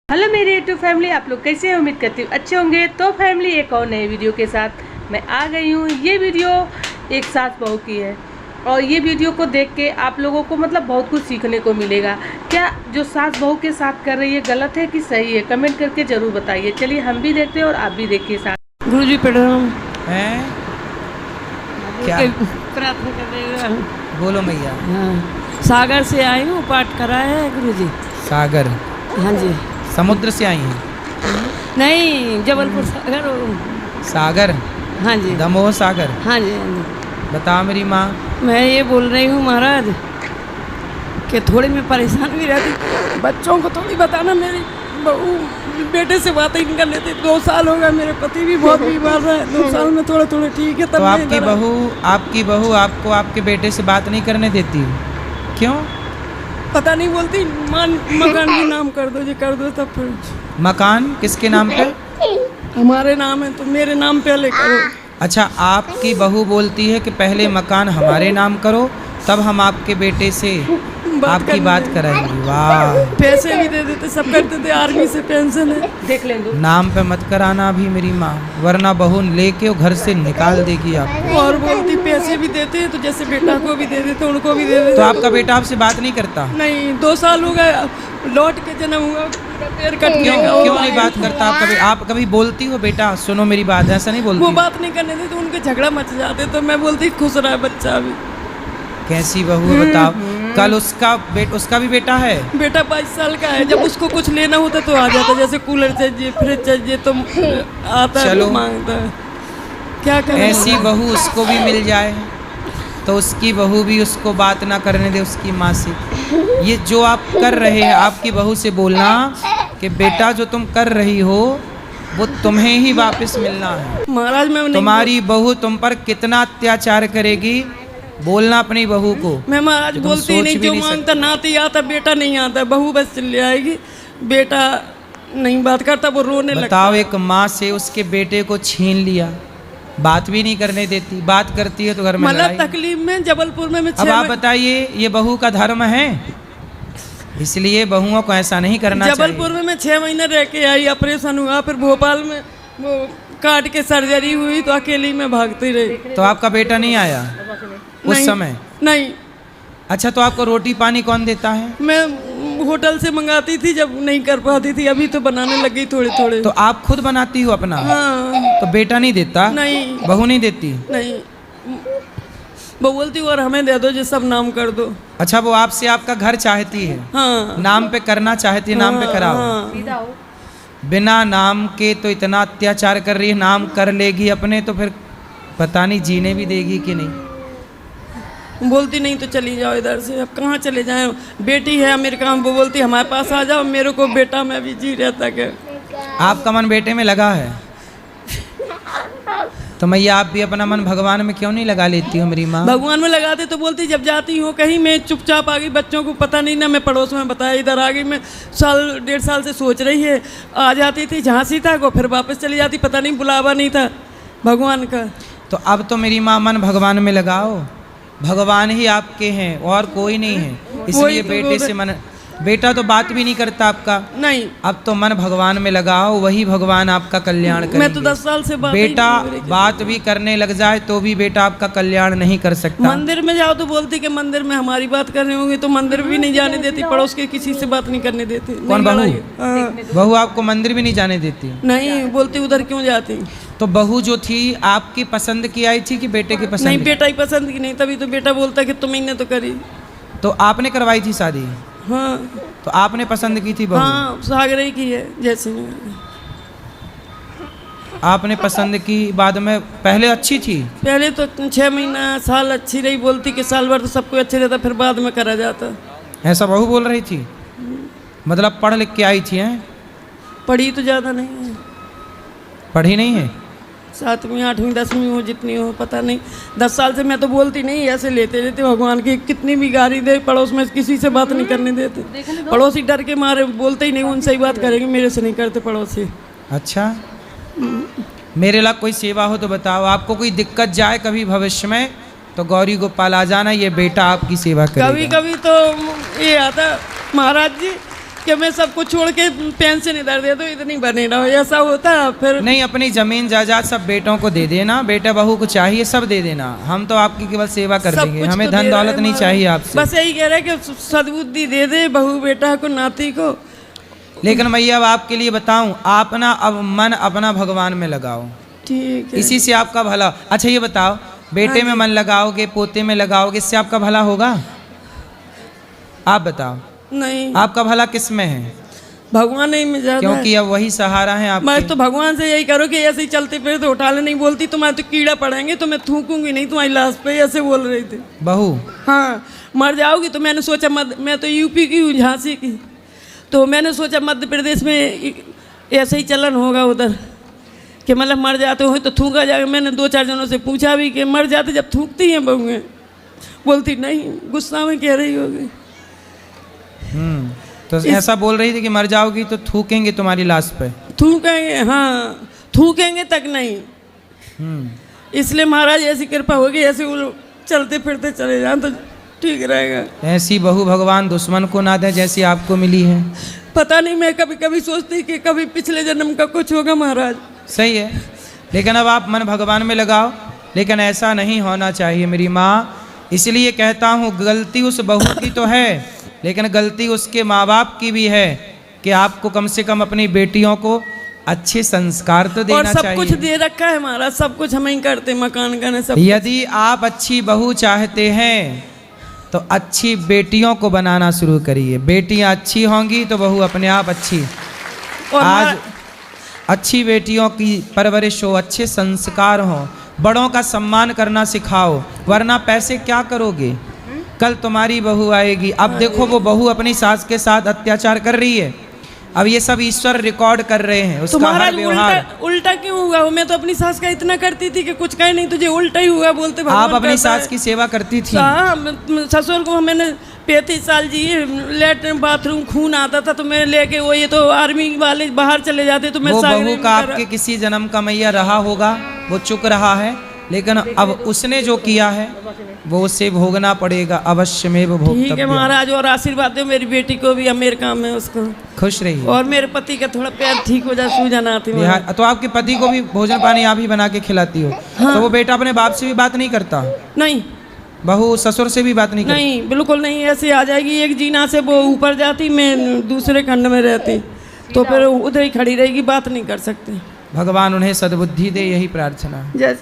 Hello मेरी YouTube family, आप लोग कैसे हैं? उम्मीद करती हूँ अच्छे होंगे। तो फैमिली, एक और नए वीडियो के साथ मैं आ गई हूँ। ये वीडियो एक सास बहू की है और ये वीडियो को देख के आप लोगों को बहुत कुछ सीखने को मिलेगा। क्या जो सास बहू के साथ कर रही है गलत है कि सही है? कमेंट करके ज़रूर बताइए। चलिए हम भी देखते हैं और आप भी देखिए साथ। गुरुजी प्रणाम। हैं क्या प्रार्थना कर रहे हो? बोलो मैया। हाँ, सागर से आई हूँ, पाठ कराया है गुरुजी। सागर? हाँ जी। समुद्र से आई हैं? नहीं, जबलपुर सागर। सागर? हाँ जी। दमोह सागर? हाँ जी, हाँ जी। बताओ मेरी माँ। मैं ये बोल रही हूँ महाराज कि थोड़ी मैं परेशान भी रहती, बच्चों को थोड़ी बताना। मेरी बहू बेटे से बातें ही नहीं कर लेती। 2 साल हो गए, मेरे पति भी बहुत बीमार रहे। 2 साल में थोड़ा थोड़ा ठीक है। तब तो मैं आपकी इधर बहू आपको आपके बेटे से बात नहीं करने देती? क्यों? पता नहीं बोलती। मकान भी नाम कर दो जी, कर दो तब फिर। मकान किसके नाम पे? हमारे नाम है तो मेरे नाम पे ले करो। अच्छा, आपकी बहू बोलती है कि पहले मकान हमारे नाम करो, तब हम आपके बेटे से आपकी बात कराएंगे। वाह! पैसे भी दे देते, सब करते थे। आर्मी से पेंशन है। देख लेंगे। नाम पे मत कराना अभी मेरी माँ, वरना बहू लेके वो घर से निकाल देगी आपको। और बोलती पैसे भी देते हैं तो जैसे बेटा को भी दे देते, उनको भी दे देते। तो आपका बेटा आपसे बात नहीं करता? नहीं, 2 साल हो गए, लौट के जन्म हुआ, पूरा पैर कट क्यों गया। क्यों नहीं बात करता? आप कभी बोलती हो बेटा सुनो मेरी बात? ऐसा नहीं बोलती? वो बात नहीं करने देते, उनके झगड़ा मच जाते। तो मैं बोलती खुश रहा बच्चा भी। कैसी बहू है बताओ। कल उसका भी बेटा है? बेटा 22 साल का है। जब उसको कुछ लेना होता तो आ जाता, जैसे कूलर चाहिए, फ्रिज चाहिए तो आता है, चलो। मांगता है। क्या करें? ऐसी बहू उसको भी मिल जाए तो उसकी बहू भी उसको बात ना करने दे उसकी माँ से। ये जो आप कर रहे हैं, आपकी बहू से बोलना कि बेटा जो तुम कर रही हो वो तुम्हें ही वापस मिलना है। महाराज मैं तुम्हारी बहू तुम पर कितना अत्याचार करेगी, बोलना अपनी बहू को। मैं महाराज बोलती नहीं, जो मांगता नाती आता, बेटा नहीं आता, बहू बस चली आएगी। बेटा नहीं बात करता, वो रोने लगता। बताओ, एक माँ से उसके बेटे को छीन लिया, बात भी नहीं करने देती, बात करती है तो घर में लड़ाई। तकलीफ में जबलपुर में अब आप बताइए, ये बहू का धर्म है? इसलिए बहुओं को ऐसा नहीं करना चाहिए। जबलपुर में मैं 6 महीने रह के आई, ऑपरेशन हुआ, फिर भोपाल में वो काट के सर्जरी हुई तो अकेली में भागती रही। तो आपका बेटा नहीं आया उस समय? नहीं। अच्छा, तो आपको रोटी पानी कौन देता है? मैं होटल से मंगाती थी जब नहीं कर पाती थी, अभी तो बनाने लगी थोड़े थोड़े। तो आप खुद बनाती हो अपना? हाँ। तो बेटा नहीं देता? नहीं। बहू नहीं देती? नहीं, वो बोलती और हमें दे दो, जो सब नाम कर दो। अच्छा, वो आपसे आपका घर चाहती है? हाँ। नाम पे करना चाहती है, नाम पे कराओ। हाँ। बिना नाम के तो इतना अत्याचार कर रही है, नाम कर लेगी अपने तो फिर पता नहीं जीने भी देगी कि नहीं। बोलती नहीं तो चली जाओ इधर से। अब कहाँ चले जाएं? बेटी है अमेरिका में, वो बोलती हमारे पास आ जाओ। मेरे को बेटा, मैं भी जी रहता क्या। आपका मन बेटे में लगा है तो मैया आप भी अपना मन भगवान में क्यों नहीं लगा लेती हो मेरी माँ? भगवान में लगाते तो बोलती जब जाती हूँ कहीं, मैं चुपचाप आ गई, बच्चों को पता नहीं ना। मैं पड़ोस में बताया, इधर आ गई। मैं 1.5 साल से सोच रही है। आ जाती थी झांसी तक को, फिर वापस चली जाती। पता नहीं बुलावा नहीं था भगवान का। तो अब तो मेरी माँ मन भगवान में लगाओ। भगवान ही आपके हैं और कोई नहीं है, इसलिए तो बेटे से मन। बेटा तो बात भी नहीं करता आपका? नहीं। अब तो मन भगवान में लगाओ, वही भगवान आपका कल्याण करेंगे। मैं तो 10 साल से बेटा बात भी करने लग जाए तो भी बेटा आपका कल्याण नहीं कर सकता। मंदिर में जाओ तो बोलती कि मंदिर में हमारी बात करने होंगे, तो मंदिर भी नहीं जाने देती। पड़ोस के किसी से बात नहीं करने देती। कौन बहू? हाँ। बहू आपको मंदिर भी नहीं जाने देती? नहीं, बोलती उधर क्यों जाती। तो बहू जो थी आपकी पसंद की आई थी कि बेटे की पसंद? नहीं, बेटा ही पसंद की नहीं। तभी तो बेटा बोलता कि तुम ही ने तो करी। तो आपने करवाई थी शादी? हाँ। तो आपने पसंद की थी बहू? हाँ, सागर ही की है जैसे। आपने पसंद की, बाद में पहले अच्छी थी? पहले तो 6 महीना साल अच्छी रही, बोलती कि साल भर तो सबको अच्छे रहता, फिर बाद में करा जाता। ऐसा बहू बोल रही थी? मतलब पढ़ लिख के आई थी? हैं? पढ़ी तो ज़्यादा नहीं है। पढ़ी नहीं है? 7वीं 8वीं 10वीं हो, जितनी हो पता नहीं। 10 साल से मैं तो बोलती नहीं, ऐसे लेते लेते भगवान की कितनी भी गाली दे, पड़ोस में किसी से बात नहीं करने देते। पड़ोसी डर के मारे बोलते ही नहीं, उनसे ही बात करेंगे, मेरे से नहीं करते पड़ोसी। अच्छा, मेरे लायक कोई सेवा हो तो बताओ। आपको कोई दिक्कत जाए कभी भविष्य में तो गौरी गोपाल आ जाना, ये बेटा आपकी सेवा करेगा। कभी कभी तो ये आता महाराज जी कि मैं सब कुछ छोड़ के पेंशन इधर दे दो, इतनी बने रहो, ऐसा होता है फिर। नहीं, अपनी जमीन जायदाद सब बेटों को दे देना, बेटा बहू को चाहिए सब दे देना, हम तो आपकी केवल सेवा कर सब देंगे, कुछ हमें तो धन दे रहे दौलत हैं नहीं महाराज। चाहिए आपसे। बस यही कह रहे हैं कि सद्बुद्धि दे दे बहू बेटा को, नाती को। लेकिन भैया अब आपके लिए बताऊं, आप ना अब मन अपना भगवान में लगाओ, ठीक है। इसी से आपका भला। अच्छा ये बताओ, बेटे में मन लगाओगे, पोते में लगाओगे, इससे आपका भला होगा? आप बताओ, नहीं, आपका भला किस में है? भगवान नहीं में ज्यादा क्योंकि अब वही सहारा है है। मैं आपके। तो भगवान से यही करो कि ऐसे ही चलते फिर तो उठाले नहीं बोलती, तुम्हारे तो कीड़ा पड़ेंगे तो मैं थूकूंगी नहीं तुम्हारी लाश पे, ऐसे बोल रही थी। बहू हाँ, मर जाओगी तो मैंने सोचा मैं तो यूपी की हूँ, झांसी की, तो मैंने सोचा मध्य प्रदेश में ऐसे ही चलन होगा उधर कि मतलब मर जाते हो तो थूका जाएगा। मैंने 2-4 जनों से पूछा भी कि मर जाते जब थूकती हैं बहुएं, बोलती नहीं, गुस्सा में कह रही होगी। तो ऐसा बोल रही थी कि मर जाओगी तो थूकेंगे तुम्हारी लाश पे। थूकेंगे, हाँ, थूकेंगे तक नहीं। इसलिए महाराज ऐसी कृपा होगी, ऐसे वो चलते फिरते चले जाएं तो ठीक रहेगा। ऐसी बहू भगवान दुश्मन को ना दे जैसी आपको मिली है। पता नहीं, मैं कभी कभी सोचती कि कभी पिछले जन्म का कुछ होगा महाराज। सही है, लेकिन अब आप मन भगवान में लगाओ, लेकिन ऐसा नहीं होना चाहिए मेरी माँ। इसलिए कहता हूँ, गलती उस बहू की तो है, लेकिन गलती उसके माँ बाप की भी है कि आपको कम से कम अपनी बेटियों को अच्छे संस्कार तो देना और सब चाहिए। कुछ दे रखा है महाराज, सब कुछ हम ही करते, मकान का सब। यदि आप अच्छी बहू चाहते हैं तो अच्छी बेटियों को बनाना शुरू करिए। बेटियां अच्छी होंगी तो बहू अपने आप अच्छी। और आज अच्छी बेटियों की परवरिश हो, अच्छे संस्कार हो, बड़ों का सम्मान करना सिखाओ, वरना पैसे क्या करोगे? कल तुम्हारी बहू आएगी। अब देखो वो बहू अपनी सास के साथ अत्याचार कर रही है, अब ये सब ईश्वर रिकॉर्ड कर रहे हैं उसका तुम्हारा हर व्यवहार। उल्टा क्यों हुआ? मैं तो अपनी सास का इतना करती थी कि कुछ कहे नहीं, तुझे उल्टा ही हुआ बोलते भगवान आप अपनी करता है। सास की सेवा करती थी? हाँ, ससुर को मैंने 35 साल जी, लेटरिन बाथरूम खून आता था तो मैं लेके, वो ये तो आर्मी वाले बाहर चले जाते तो मैं वो सागरे बहू में का कर- आपके किसी जन्म का मैया रहा होगा, वो चुक रहा है, लेकिन अब उसने जो किया है वो उसे भोगना पड़ेगा, अवश्य में वो ठीक है भोगतव्य। महाराज, और आशीर्वाद दो मेरी बेटी को भी, अमेरिका में उसको, खुश रहिए। और मेरे पति का थोड़ा पैर ठीक हो जाए, सूजन आती है। बिहार तो आपके पति को भी भोजन पानी आप ही बना के खिलाती हो? तो वो बेटा अपने बाप से भी बात नहीं करता? नहीं बहू ससुर से भी बात नहीं करती? नहीं, बिल्कुल नहीं। ऐसे आ जाएगी एक जीना से वो ऊपर जाती, मैं दूसरे खंड में रहती, तो फिर उधर ही खड़ी रहेगी, बात नहीं कर सकती। भगवान उन्हें सद्बुद्धि दे, यही प्रार्थना है। जैसे